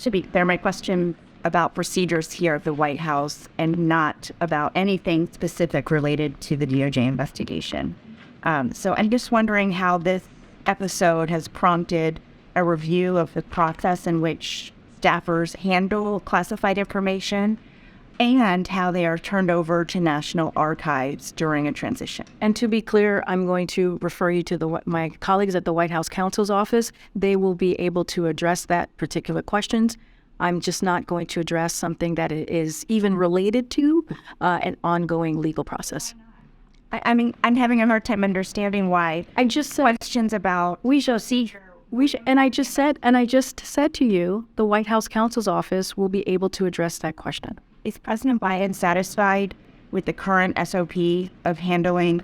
To be fair, my question about procedures here at the White House and not about anything specific related to the DOJ investigation. So I'm just wondering how this episode has prompted a review of the process in which staffers handle classified information and how they are turned over to National Archives during a transition. And to be clear, I'm going to refer you to my colleagues at the White House counsel's office. They will be able to address that particular questions. I'm just not going to address something that is even related to an ongoing legal process. I mean, I'm having a hard time understanding why. I just said questions about procedure. And I just said to you, the White House counsel's office will be able to address that question. Is President Biden satisfied with the current SOP of handling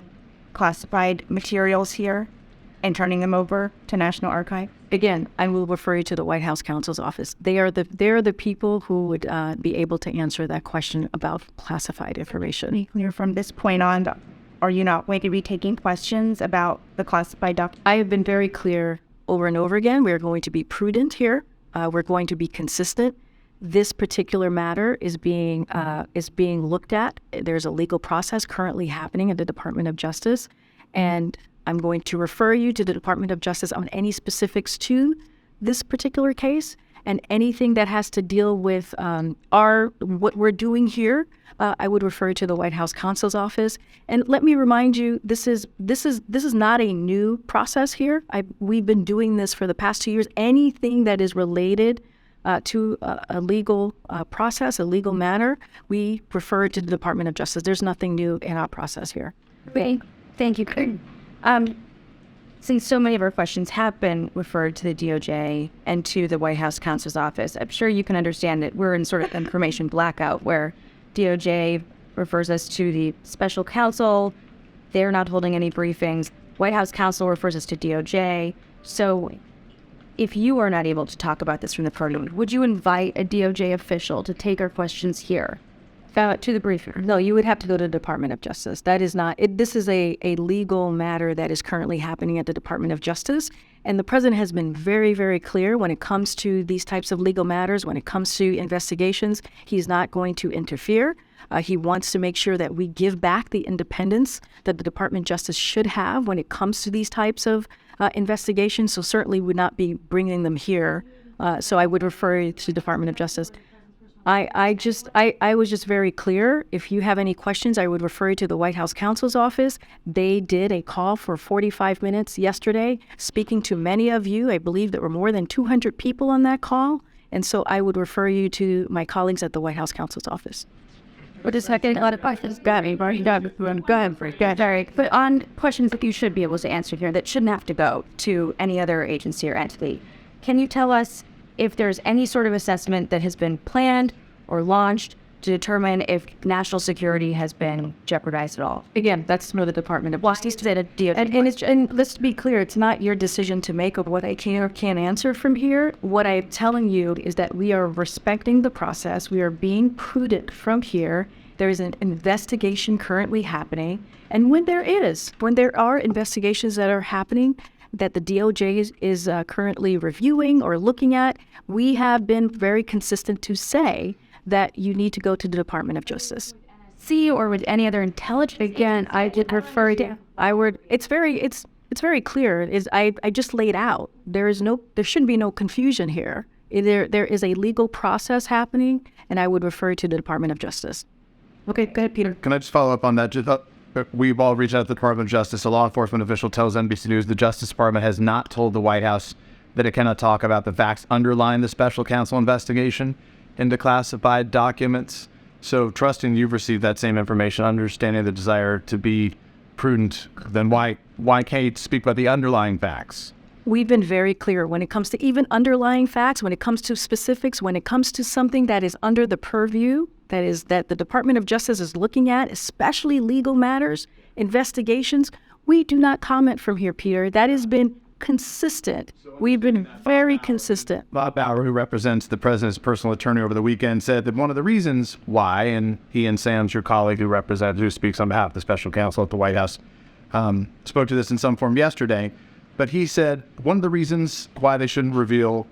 classified materials here and turning them over to National Archive? Again, I will refer you to the White House counsel's office. They are the people who would be able to answer that question about classified information. From this point on, are you not going to be taking questions about the classified documents? I have been very clear over and over again. We are going to be prudent here. We're going to be consistent. This particular matter is being looked at. There's a legal process currently happening at the Department of Justice, and I'm going to refer you to the Department of Justice on any specifics to this particular case and anything that has to deal with what we're doing here. I would refer you to the White House counsel's office. And let me remind you, this is not a new process here. We've been doing this for the past 2 years. Anything that is related to a legal process, a legal matter, we refer it to the Department of Justice. There's nothing new in our process here. Thank you. Since so many of our questions have been referred to the DOJ and to the White House counsel's office, I'm sure you can understand that we're in sort of information blackout where DOJ refers us to the special counsel. They're not holding any briefings. White House counsel refers us to DOJ. So if you are not able to talk about this from the podium, would you invite a DOJ official to take our questions here to the briefing? No, you would have to go to the Department of Justice. That is not, this is a legal matter that is currently happening at the Department of Justice. And the president has been very, very clear when it comes to these types of legal matters, when it comes to investigations, he's not going to interfere. He wants to make sure that we give back the independence that the Department of Justice should have when it comes to these types of investigations. So certainly would not be bringing them here. So I would refer you to the Department of Justice. I was just very clear. If you have any questions, I would refer you to the White House counsel's office. They did a call for 45 minutes yesterday, speaking to many of you. I believe there were more than 200 people on that call. And so I would refer you to my colleagues at the White House counsel's office. But just getting a lot of questions. Go ahead. Sorry. But on questions that you should be able to answer here that shouldn't have to go to any other agency or entity, can you tell us if there's any sort of assessment that has been planned or launched to determine if national security has been jeopardized at all? Again, that's for the Department of Justice. And let's be clear, it's not your decision to make of what I can or can't answer from here. What I'm telling you is that we are respecting the process. We are being prudent from here. There is an investigation currently happening. And when there are investigations that are happening that the DOJ is currently reviewing or looking at, we have been very consistent to say that you need to go to the Department of Justice. See, or with any other intelligence? Again, I did refer to. It's very clear. I just laid out. There shouldn't be no confusion here. There is a legal process happening, and I would refer to the Department of Justice. Okay, go ahead, Peter. Can I just follow up on that? We've all reached out to the Department of Justice. A law enforcement official tells NBC News the Justice Department has not told the White House that it cannot talk about the facts underlying the special counsel investigation into classified documents. So trusting you've received that same information, understanding the desire to be prudent, then why can't you speak about the underlying facts? We've been very clear when it comes to even underlying facts, when it comes to specifics, when it comes to something that is under the purview, that the Department of Justice is looking at, especially legal matters, investigations, we do not comment from here, Peter. That has been consistent. We've been very consistent. Bob Bauer, who represents the president's personal attorney over the weekend, said that one of the reasons why, and he and Sam's your colleague who speaks on behalf of the special counsel at the White House, spoke to this in some form yesterday. But he said one of the reasons why they shouldn't reveal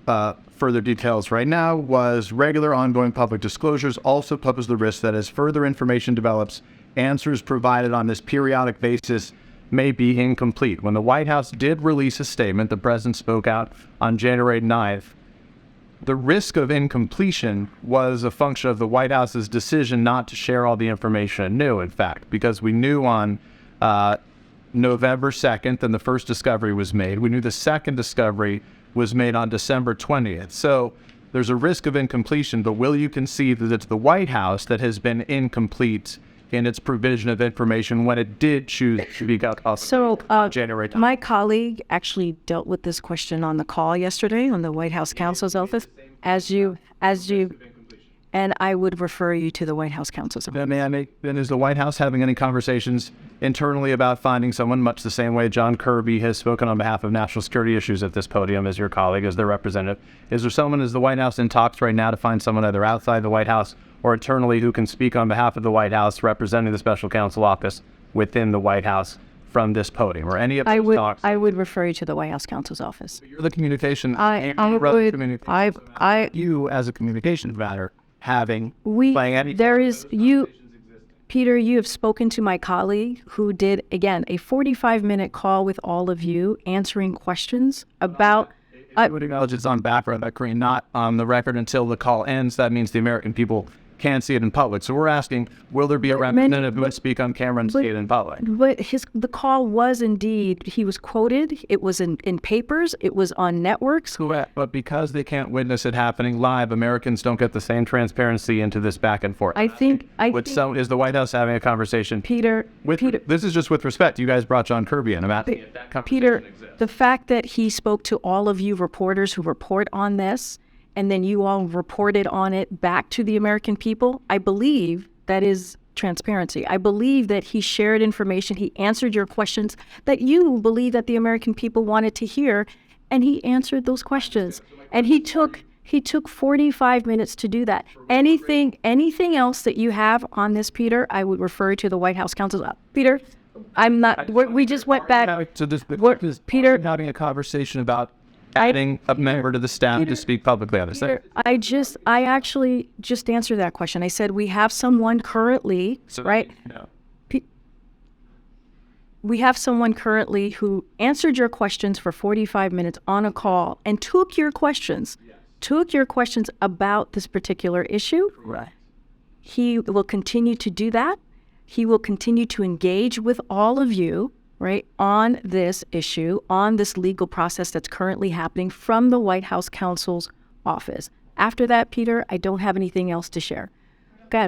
further details right now was regular ongoing public disclosures also pose the risk that as further information develops, answers provided on this periodic basis may be incomplete. When the White House did release a statement, the president spoke out on January 9th. The risk of incompletion was a function of the White House's decision not to share all the information it knew, in fact, because we knew on November 2nd, and the first discovery was made. We knew the second discovery was made on December 20th. So there's a risk of incompletion, but will you concede that it's the White House that has been incomplete in its provision of information when it did choose to be out So January 10th? my colleague actually dealt with this question on the call yesterday on the White House counsel's office, as you, and I would refer you to the White House counsel's office. Then is the White House having any conversations internally about finding someone, much the same way John Kirby has spoken on behalf of national security issues at this podium as your colleague, as their representative? Is there someone, is the White House in talks right now to find someone either outside the White House or internally who can speak on behalf of the White House representing the special counsel office within the White House from this podium, or any of those talks? I would refer you to the White House counsel's office. You're the communication. You as a communications matter having playing any. There is you, Peter. You have spoken to my colleague who did again a 45-minute call with all of you answering questions about. I would acknowledge it's on background, not on the record until the call ends. That means the American people can't see it in public. So we're asking, will there be a representative who would speak on camera and see it in public? But the call was indeed, he was quoted. It was in papers. It was on networks. Correct. But because they can't witness it happening live, Americans don't get the same transparency into this back and forth. I think Is the White House having a conversation? Peter, This is just with respect. You guys brought John Kirby in. I'm asking if that conversation Peter, exists. the fact that he spoke to all of you reporters who report on this, and then you all reported on it back to the American people, I believe that is transparency. I believe that he shared information, he answered your questions that you believe that the American people wanted to hear, and he answered those questions. And he took 45 minutes to do that. Anything else that you have on this, Peter, I would refer to the White House counsel. Peter, I'm not, we just went back. So Peter, having a conversation about adding a member to the staff to speak publicly on this. Peter, I actually just answered that question. I said we have someone currently, right? No. We have someone currently who answered your questions for 45 minutes on a call and took your questions about this particular issue. Right. He will continue to do that. He will continue to engage with all of you, right, on this issue, on this legal process that's currently happening from the White House counsel's office. After that, Peter, I don't have anything else to share. Go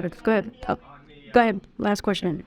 ahead. Last question.